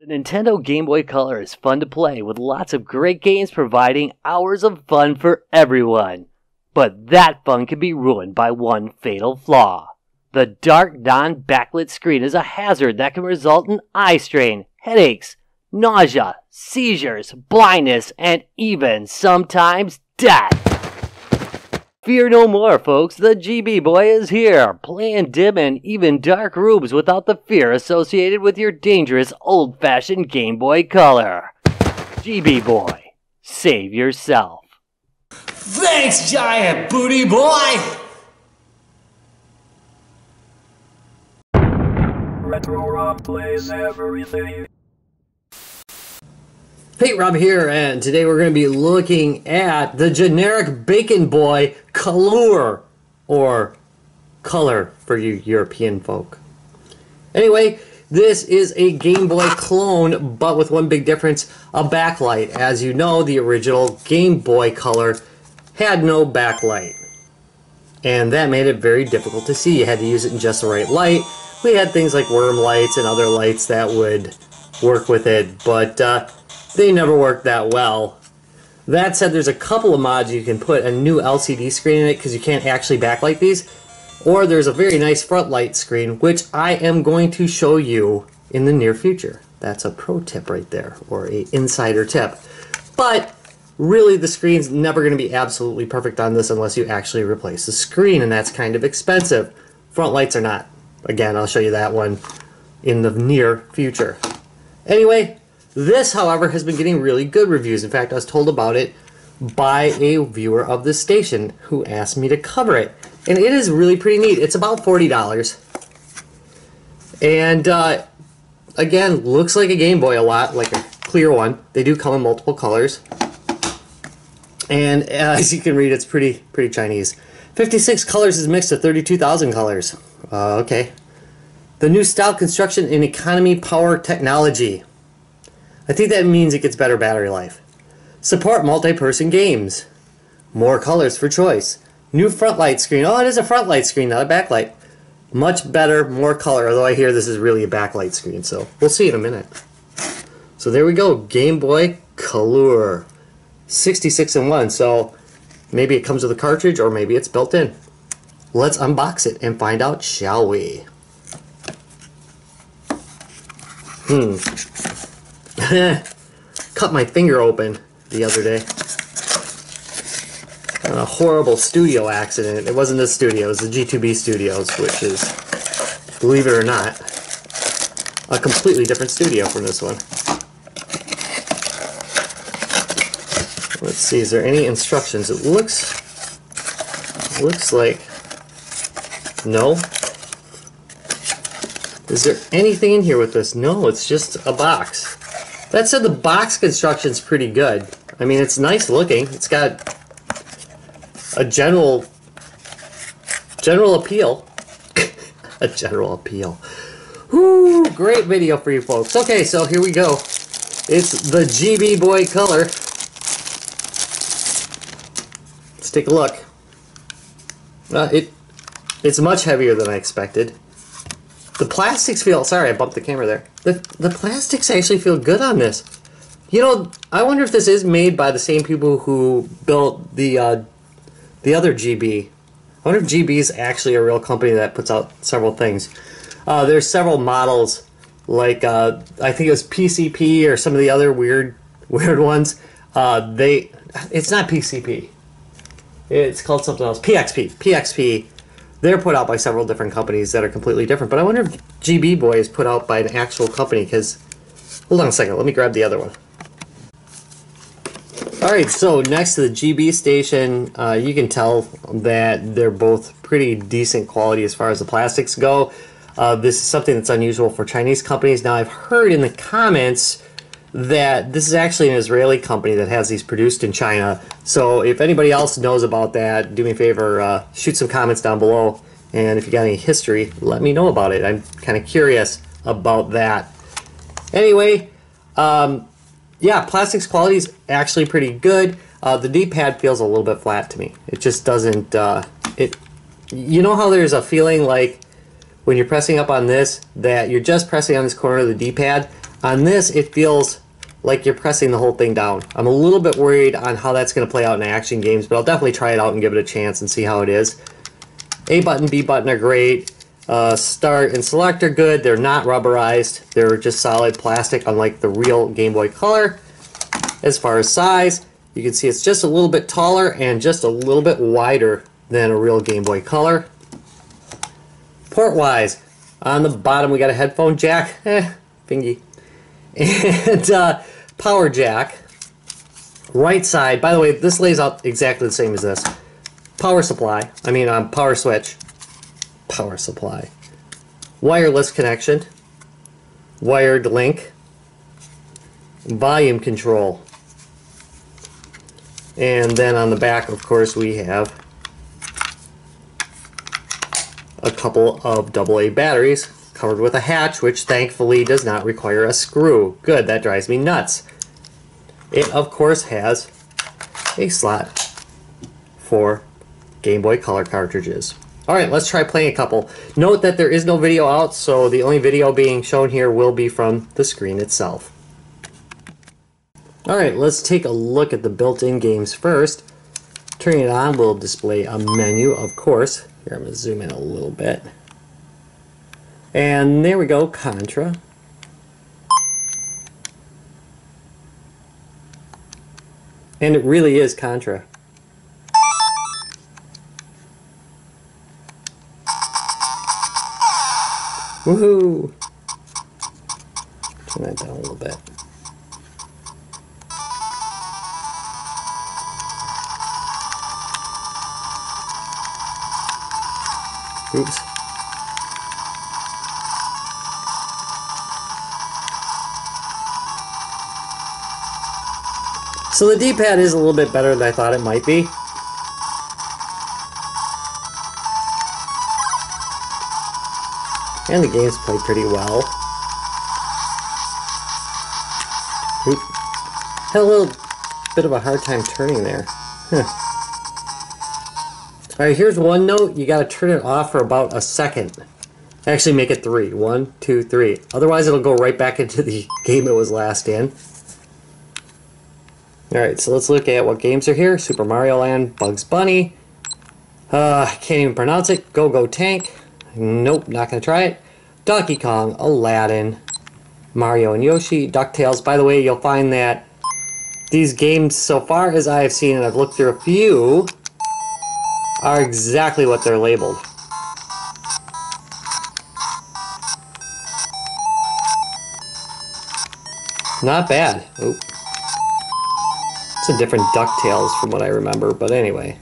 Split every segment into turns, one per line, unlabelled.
The Nintendo Game Boy Color is fun to play with lots of great games providing hours of fun for everyone. But that fun can be ruined by one fatal flaw. The dark non-backlit screen is a hazard that can result in eye strain, headaches, nausea, seizures, blindness, and even sometimes death. Fear no more, folks. The GB Boy is here, playing dim and even dark rooms without the fear associated with your dangerous old-fashioned Game Boy Color. GB Boy, save yourself.
Thanks, giant booty boy!
Retro Rob plays everything.
Hey, Rob here, and today we're going to be looking at the generic Bacon Boy Color, or Color for you European folk. Anyway, this is a Game Boy clone, but with one big difference, a backlight. As you know, the original Game Boy Color had no backlight, and that made it very difficult to see. You had to use it in just the right light. We had things like worm lights and other lights that would work with it, but they never worked that well. That said, there's a couple of mods you can put a new LCD screen in it because you can't actually backlight these. Or there's a very nice front light screen, which I am going to show you in the near future. That's a pro tip right there, or a insider tip. But really, the screen's never going to be absolutely perfect on this unless you actually replace the screen, and that's kind of expensive. Front lights are not. Again, I'll show you that one in the near future. Anyway, this, however, has been getting really good reviews. In fact, I was told about it by a viewer of this station who asked me to cover it. And it is really pretty neat. It's about $40. And, again, looks like a Game Boy a lot, like a clear one. They do come in multiple colors. And as you can read, it's pretty Chinese. 56 colors is mixed to 32,000 colors. Okay. The new style construction in economy power technology. I think that means it gets better battery life. Support multi-person games. More colors for choice. New front light screen. Oh, it is a front light screen, not a backlight. Much better, more color, although I hear this is really a backlight screen, so we'll see in a minute. So there we go, Game Boy Color. 66 in 1, so maybe it comes with a cartridge or maybe it's built in. Let's unbox it and find out, shall we? Cut my finger open the other day on a horrible studio accident. It wasn't the studio, it was the G2B Studios, which is, believe it or not, a completely different studio from this one. Let's see, is there any instructions? It looks like no. Is there anything in here with this? No, it's just a box. That said, the box construction's pretty good. I mean, it's nice looking. It's got a general appeal. A general appeal. Whoo, great video for you folks. Okay, so here we go. It's the GB Boy Color. Let's take a look. It's much heavier than I expected. The plastics feel, sorry I bumped the camera there. The plastics actually feel good on this. You know, I wonder if this is made by the same people who built the other GB. I wonder if GB is actually a real company that puts out several things. There's several models, like I think it was PCP or some of the other weird ones. It's not PCP. It's called something else. PXP. They're put out by several different companies that are completely different. But I wonder if GB Boy is put out by an actual company, because... Hold on a second, let me grab the other one. Alright, so next to the GB station, you can tell that they're both pretty decent quality as far as the plastics go. This is something that's unusual for Chinese companies. Now, I've heard in the comments that this is actually an Israeli company that has these produced in China. So if anybody else knows about that, do me a favor, shoot some comments down below. And if you got any history, let me know about it. I'm kind of curious about that. Anyway, yeah, plastics quality is actually pretty good. The D-pad feels a little bit flat to me. It just doesn't, you know how there's a feeling like when you're pressing up on this, that you're just pressing on this corner of the D-pad? On this, it feels like you're pressing the whole thing down. I'm a little bit worried on how that's going to play out in action games, but I'll definitely try it out and give it a chance and see how it is. A button, B button are great. Start and select are good. They're not rubberized. They're just solid plastic, unlike the real Game Boy Color. As far as size, you can see it's just a little bit taller and just a little bit wider than a real Game Boy Color. Port-wise, on the bottom we got a headphone jack. Fingy. And power jack. Right side, by the way, this lays out exactly the same as this. Power supply, power switch. Power supply. Wireless connection. Wired link. Volume control. And then on the back, of course, we have a couple of AA batteries covered with a hatch, which thankfully does not require a screw. Good, that drives me nuts. It, of course, has a slot for Game Boy Color cartridges. Alright, let's try playing a couple. Note that there is no video out, so the only video being shown here will be from the screen itself. Alright, let's take a look at the built-in games first. Turning it on will display a menu, of course. Here, I'm going to zoom in a little bit. And there we go, Contra. And it really is Contra. Woohoo! Turn that down a little bit. Oops. So the D-pad is a little bit better than I thought it might be. And the games play pretty well. Oop. Had a little bit of a hard time turning there. Alright, here's one note. You gotta turn it off for about a second. Actually, make it 3. 1, 2, 3. Otherwise, it'll go right back into the game it was last in. Alright, so let's look at what games are here. Super Mario Land, Bugs Bunny. I can't even pronounce it. Go Go Tank. Nope, not gonna try it. Donkey Kong, Aladdin, Mario and Yoshi, DuckTales. By the way, you'll find that these games, so far as I have seen, and I've looked through a few, are exactly what they're labeled. Not bad. Oop. It's a different DuckTales from what I remember, but anyway.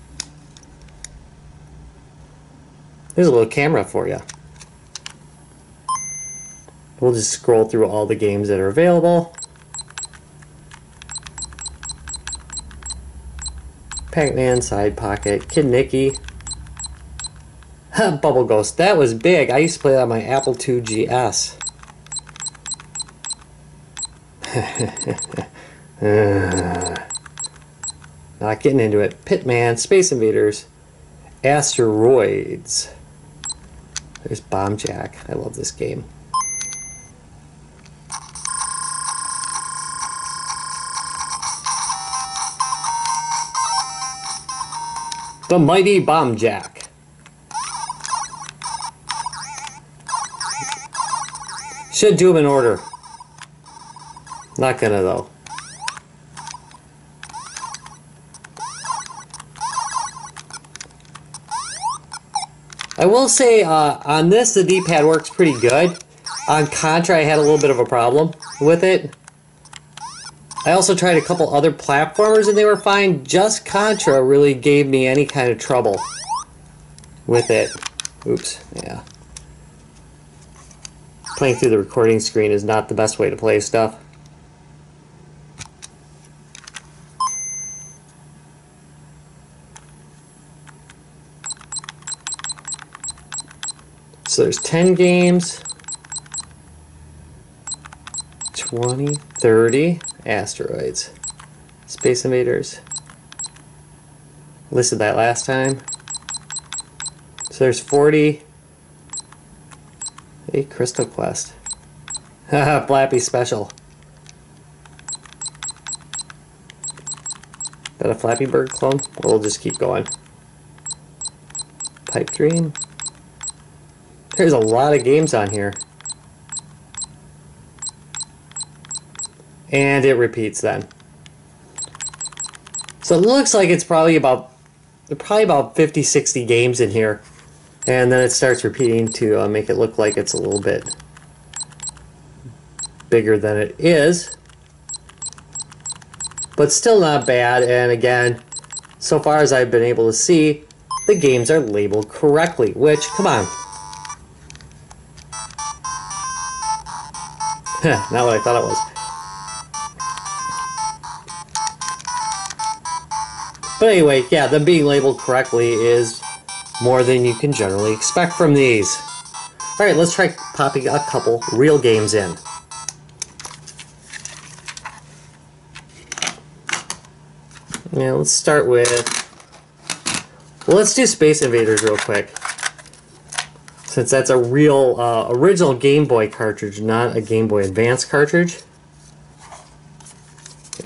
There's a little camera for you. We'll just scroll through all the games that are available. Pac-Man, Side Pocket, Kid Nicky. Bubble Ghost. That was big. I used to play that on my Apple II GS. Not getting into it. Pitman, Space Invaders, Asteroids. There's Bomb Jack. I love this game. The Mighty Bomb Jack. Should do them in order. Not gonna though. I will say on this the D-pad works pretty good. On Contra I had a little bit of a problem with it. I also tried a couple other platformers and they were fine. Just Contra really gave me any kind of trouble with it. Oops, yeah. Playing through the recording screen is not the best way to play stuff. So there's 10 games, 20, 30, Asteroids, Space Invaders. Listed that last time. So there's 40. A Crystal Quest. Flappy Special. Is that a Flappy Bird clone? We'll just keep going. Pipe Dream. There's a lot of games on here. And it repeats then. So it looks like it's probably about 50-60 games in here. And then it starts repeating to make it look like it's a little bit bigger than it is. But still not bad, and again, so far as I've been able to see, the games are labeled correctly, which, come on. Not what I thought it was. But anyway, yeah, them being labeled correctly is more than you can generally expect from these. Alright, let's try popping a couple real games in. Yeah, let's start with... Well, let's do Space Invaders real quick. Since that's a real original Game Boy cartridge, not a Game Boy Advance cartridge.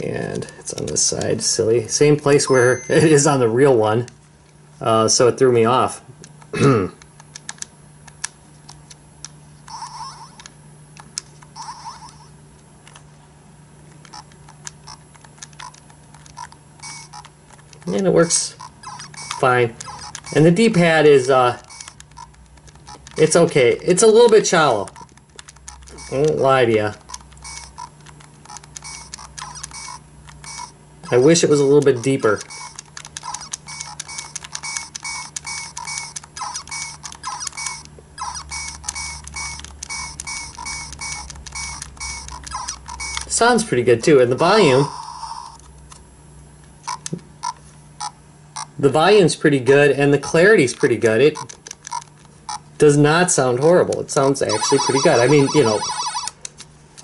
And it's on this side, silly. Same place where it is on the real one. So it threw me off. And it works fine. And the D-pad is, it's okay. It's a little bit shallow. I won't lie to you. I wish it was a little bit deeper. Sounds pretty good too, and the volume's pretty good, and the clarity's pretty good. It does not sound horrible. It sounds actually pretty good. I mean, you know,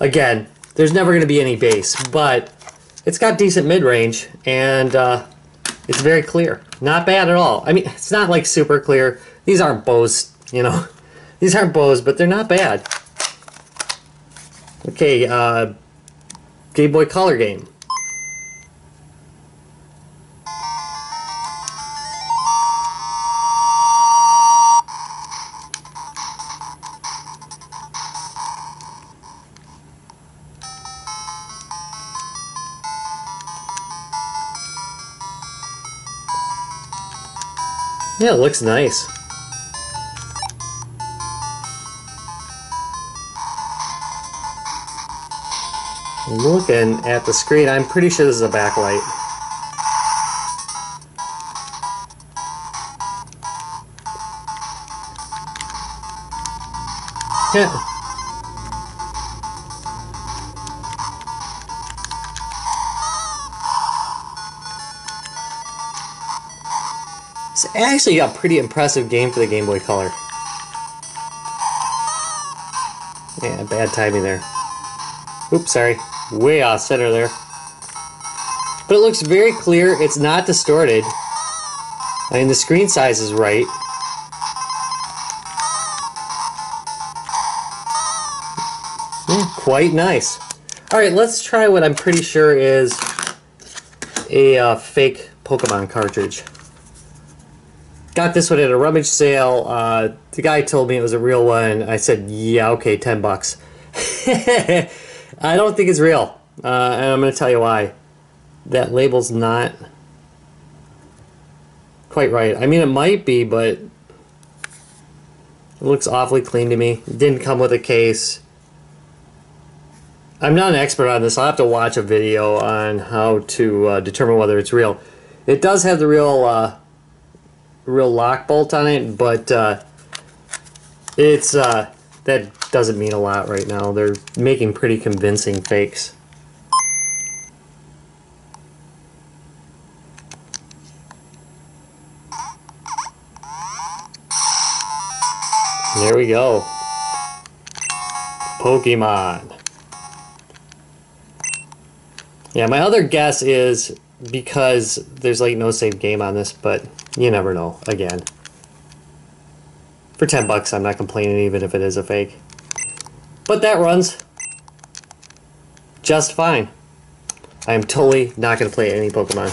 again, there's never going to be any bass, but it's got decent mid-range, and it's very clear. Not bad at all. I mean, it's not like super clear. These aren't Bose, you know. These aren't Bose, but they're not bad. Okay, Game Boy Color game. Yeah, it looks nice. Looking at the screen, I'm pretty sure this is a backlight. Yeah. It's actually a pretty impressive game for the Game Boy Color. Yeah, bad timing there. Oops, sorry. Way off center there. But it looks very clear. It's not distorted. I mean, the screen size is right. Yeah, quite nice. Alright, let's try what I'm pretty sure is a fake Pokemon cartridge. Got this one at a rummage sale. The guy told me it was a real one. I said, yeah, okay, 10 bucks. I don't think it's real. And I'm going to tell you why. That label's not quite right. I mean, it might be, but it looks awfully clean to me. It didn't come with a case. I'm not an expert on this. I'll have to watch a video on how to determine whether it's real. It does have the real lock bolt on it, but it's that doesn't mean a lot right now. They're making pretty convincing fakes. There we go. Pokemon. Yeah, my other guess is because there's like no save game on this, but you never know. Again, for 10 bucks, I'm not complaining even if it is a fake. But that runs. just fine. I'm totally not going to play any Pokemon.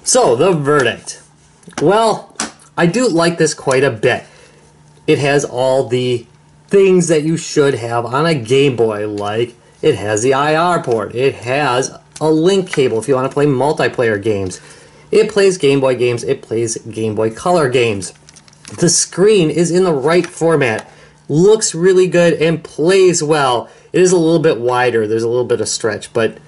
So, the verdict. Well, I do like this quite a bit. It has all the things that you should have on a Game Boy, like it has the IR port, it has a link cable if you want to play multiplayer games, it plays Game Boy games, it plays Game Boy Color games. The screen is in the right format, looks really good, and plays well. It is a little bit wider, there's a little bit of stretch, but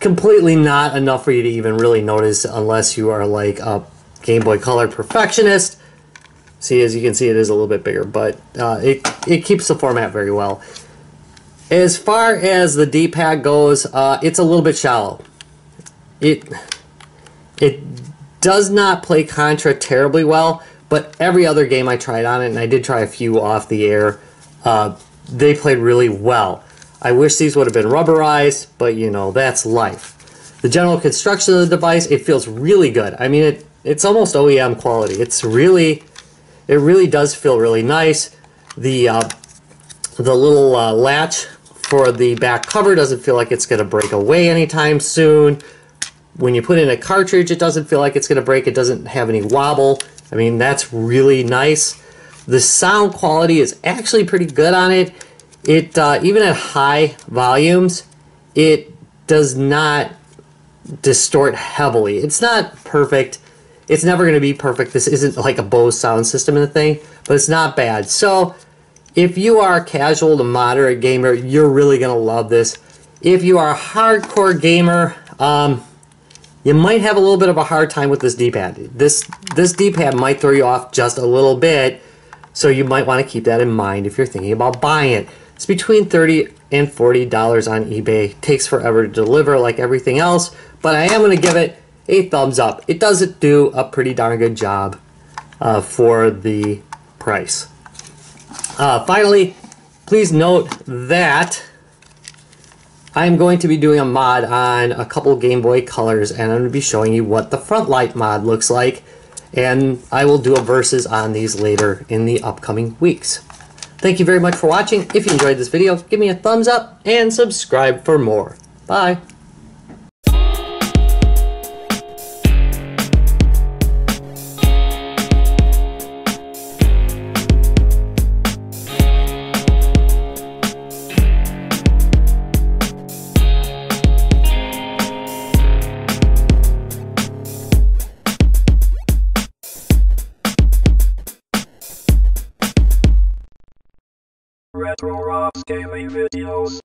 completely not enough for you to even really notice unless you are like a Game Boy Color perfectionist. See, as you can see, it is a little bit bigger, but it keeps the format very well. As far as the D-pad goes, it's a little bit shallow. It does not play Contra terribly well, but every other game I tried on it, and I did try a few off the air, they played really well. I wish these would have been rubberized, but you know, that's life. The general construction of the device, it feels really good. I mean, it's almost OEM quality. It really does feel really nice. The little latch for the back cover doesn't feel like it's going to break away anytime soon. When you put in a cartridge, it doesn't feel like it's going to break. It doesn't have any wobble. I mean, that's really nice. The sound quality is actually pretty good on it. It even at high volumes, it does not distort heavily. It's not perfect. It's never going to be perfect. This isn't like a Bose sound system in the thing, but it's not bad. So if you are a casual to moderate gamer, you're really going to love this. If you are a hardcore gamer, you might have a little bit of a hard time with this D-pad. This D-pad might throw you off just a little bit, so you might want to keep that in mind if you're thinking about buying it. It's between $30 and $40 on eBay. It takes forever to deliver like everything else, but I am going to give it a thumbs up. It does do a pretty darn good job for the price. Finally, please note that I'm going to be doing a mod on a couple Game Boy Colors, and I'm going to be showing you what the front light mod looks like, and I will do a versus on these later in the upcoming weeks. Thank you very much for watching. If you enjoyed this video, give me a thumbs up and subscribe for more. Bye.
Retro Rob's Gaming Videos.